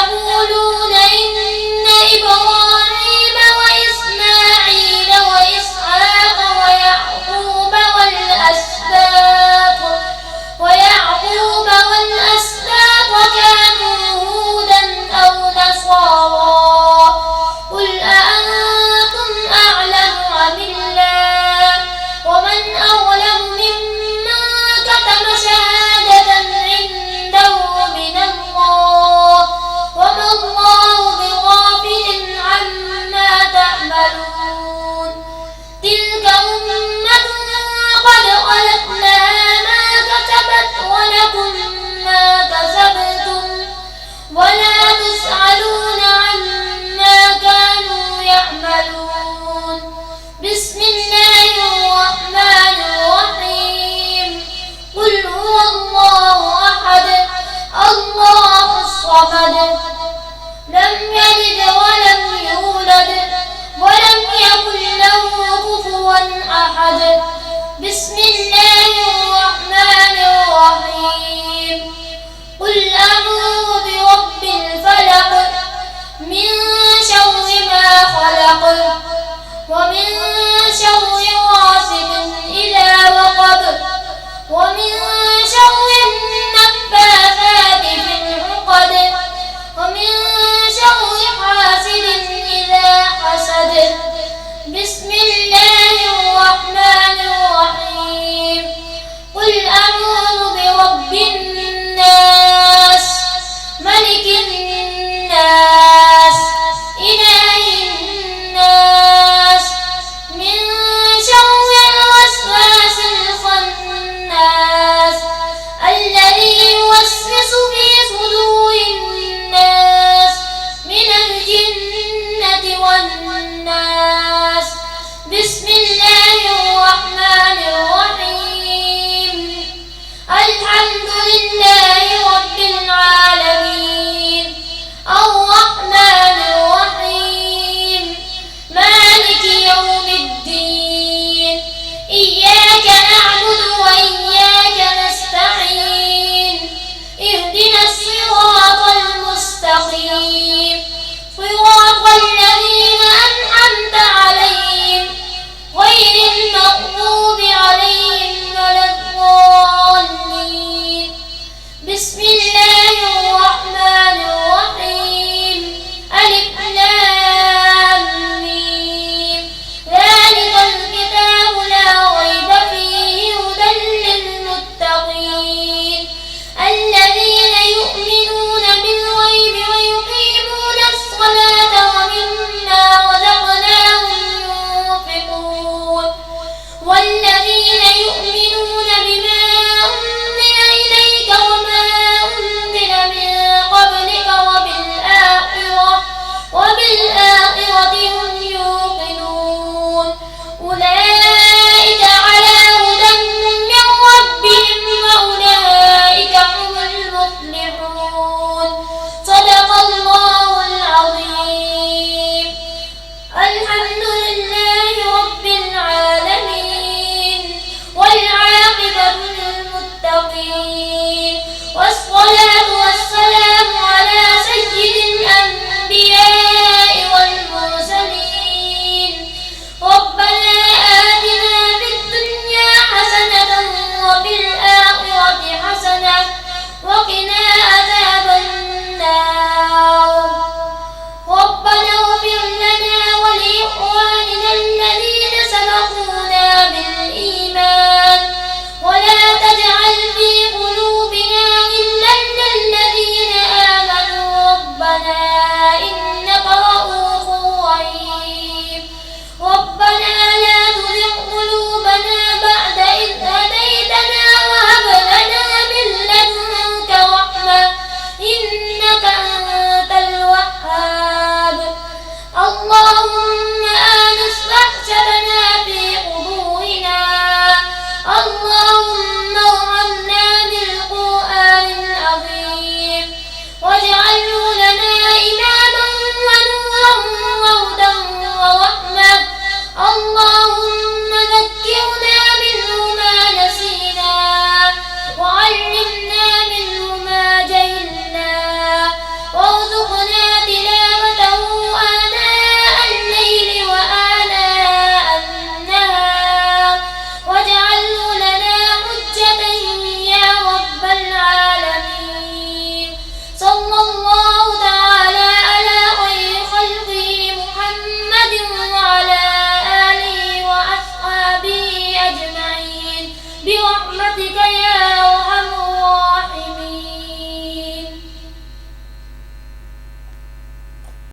يقولون إن إبراهيم وإسماعيل وإسحاق ويعقوب والأسباط كانوا هودا أو نصارى قل أأنتم أعلم أم الله ومن أظلم ممن كتم شهادة عنده من الله وما الله بغافل عما تعملون تلك أمة قد خلت لها ما كسبت ولكم ما كسبتم ولا تسألون عما كانوا يعملون بسم الله الرحمن الرحيم قل هو الله أحد الله الصمد لم يلد ولم يولد ولم يكن له كفوا أحد بسم الله الرحمن الرحيم قل أعوذ برب الفلق من شر ما خلق ومن شر غاسق إذا وقب ومن شر النفاثات في العقد ومن شر حاسد إذا حسد بسم الله الرحمن الرحيم قل أعوذ برب الناس ملك الناس إله الناس من شر الوسواس الخناس الذي يوسوس في صدور الناس من الجنة والناس بسم الله الرحمن الرحيم الحمد لله رب العالمين الرحمن الرحيم مالك يوم الدين إياك نعبد وإياك نستعين اهدنا الصراط المستقيم صراط الذين أنعمت عليهم غير المغضوب عليهم ولا الضالين بسم الله الرحمن الرحيم ألف لام ميم ذلك الكتاب لا ريب فيه هدى للمتقين الذين يؤمنون بالغيب ويقيمون الصلاة ومما رزقناهم ينفقون والذين يؤمنون بما أنزل إليك وما أنزل من قبلك وبالآخرة هم يوقنون أولئك على هدى من ربهم وأولئك هم المفلحون صدق الله العظيم الحمد لله رب العالمين والعاقبة للمتقين والصلاة والسلام على سيد الأنبياء والمرسلين ربنا آتنا في الدنيا حسنة وفي الآخرة حسنة وقنا عذاب النار ربنا اغفر لنا ولإخواننا الذين سبقونا بالإيمان ولا تجعل في قلوبنا غلا للذين آمنوا ربنا إنك رؤوف رحيم ربنا لا تزغ قلوبنا بعد إذ هديتنا وهب لنا من لدنك رحمة إنك أنت الوهاب اللهم آنس بهجتنا في قبورنا اللهم ارحمنا بالقرآن العظيم واجعله لنا إماما ونورا وهدى ورحمة اللهم ذكرنا